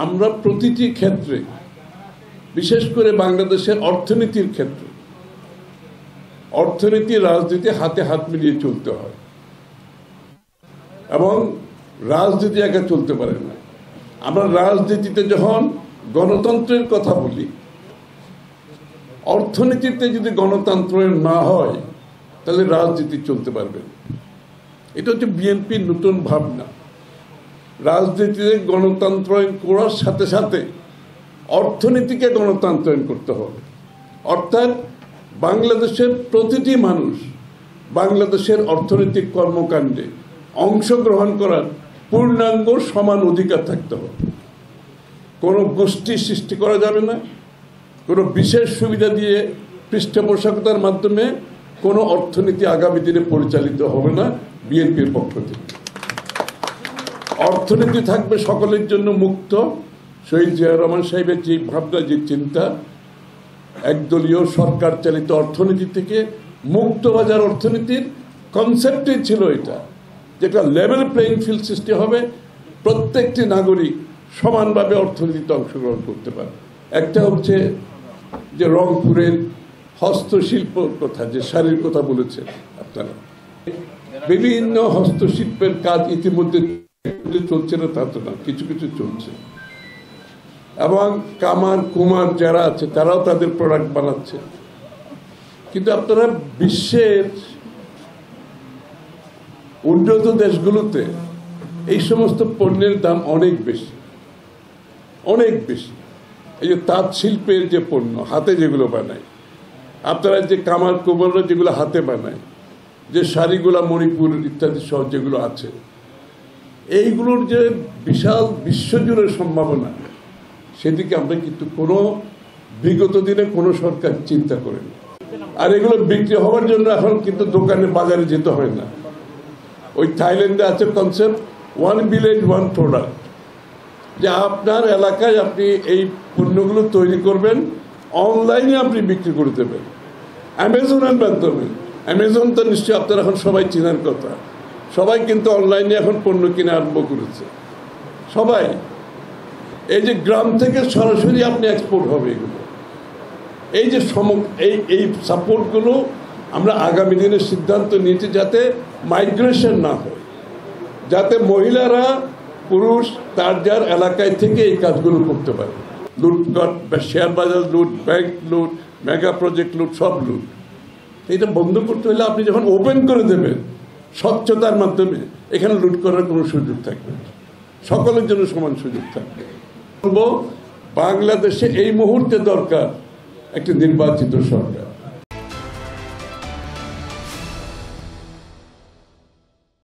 আমরা প্রতিটি ক্ষেত্রে, বিশেষ করে বাংলাদেশের অর্থনীতির ক্ষেত্রে, অর্থনীতি রাজনীতি হাতে হাত মিলিয়ে চলতে হয় এবং রাজনীতি একা চলতে পারে না। আমরা রাজনীতিতে যখন গণতন্ত্রের কথা বলি, অর্থনীতিতে যদি গণতন্ত্র না হয় তাহলে রাজনীতি চলতে পারবে না। এটা হচ্ছে বিএনপির নতুন ভাবনা। রাজনীতিতে গণতন্ত্রায়ন করার সাথে সাথে অর্থনীতিকে গণতন্ত্রায়ন করতে হবে। অর্থাৎ বাংলাদেশের প্রতিটি মানুষ বাংলাদেশের অর্থনৈতিক কর্মকাণ্ডে অংশগ্রহণ করার পূর্ণাঙ্গ সমান অধিকার থাকতে হবে। কোনো গোষ্ঠী সৃষ্টি করা যাবে না, কোনো বিশেষ সুবিধা দিয়ে পৃষ্ঠপোষকতার মাধ্যমে কোনো অর্থনীতি আগামী দিনে পরিচালিত হবে না। বিএনপির পক্ষ থেকে অর্থনীতি থাকবে সকলের জন্য মুক্ত। শহীদ জিয়াউর রহমান সাহেবের যে ভাবনা, যে চিন্তা, একদলীয় সরকার চালিত অর্থনীতি থেকে মুক্ত বাজার অর্থনীতির কনসেপ্টই ছিল এটা, যেটা লেভেল প্লেইং ফিল্ড সৃষ্টি হবে, প্রত্যেকটি নাগরিক সমানভাবে অর্থনীতিতে অংশগ্রহণ করতে পারে। একটা হচ্ছে যে রংপুরের হস্তশিল্প কথা, যে শাড়ির কথা বলেছেন আপনারা, বিভিন্ন হস্তশিল্পের কাজ ইতিমধ্যে চলছে না তা তো না, কিছু কিছু চলছে এবং কামার কুমার যারা আছে তারাও তাদের প্রোডাক্ট বানাচ্ছে। কিন্তু আপনারা বিশ্বের উন্নত দেশগুলোতে এই সমস্ত পণ্যের দাম অনেক বেশি, অনেক বেশি। এই যে তাঁত শিল্পের যে পণ্য, হাতে যেগুলো বানায়, আপনারা যে কামার কুমাররা যেগুলো হাতে বানায়, যে শাড়িগুলা মণিপুর ইত্যাদি সহ যেগুলো আছে, এইগুলোর যে বিশাল বিশ্বজুড়ে সম্ভাবনা, সেদিকে আমরা কিন্তু কোনো বিগত দিনে কোনো সরকার চিন্তা করেনি। আর এগুলো বিক্রি হওয়ার জন্য এখন কিন্তু দোকানে বাজারে যেতে হয় না। ওই থাইল্যান্ডে আছে concept one village one product, যে আপনার এলাকায় আপনি এই পণ্যগুলো তৈরি করবেন, অনলাইনে আপনি বিক্রি করে দেবেন অ্যামাজনের মাধ্যমে। অ্যামাজন তো নিশ্চয়ই আপনারা এখন সবাই চেনার কথা, সবাই কিন্তু অনলাইনে এখন পণ্য কিনে আরম্ভ করেছে সবাই। এই যে গ্রাম থেকে সরাসরি আপনি এক্সপোর্ট হবে এগুলো, এই যে এই সাপোর্টগুলো আমরা আগামী দিনে সিদ্ধান্ত নিয়েছি যাতে মাইগ্রেশন না হয়, যাতে মহিলারা পুরুষ তার যার এলাকায় থেকে এই কাজগুলো করতে পারে। লুটপাট, শেয়ার বাজার লুট, ব্যাংক লুট, মেগা প্রজেক্ট লুট, সব লুট। এটা বন্ধ করতে হলে আপনি যখন ওপেন করে দেবেন স্বচ্ছতার মাধ্যমে, এখানে লুট করার কোনো সুযোগ থাকবে না, সকলের জন্য সমান সুযোগ থাকবে। বলবো বাংলাদেশে এই মুহূর্তে দরকার একটি নির্বাচিত সরকার।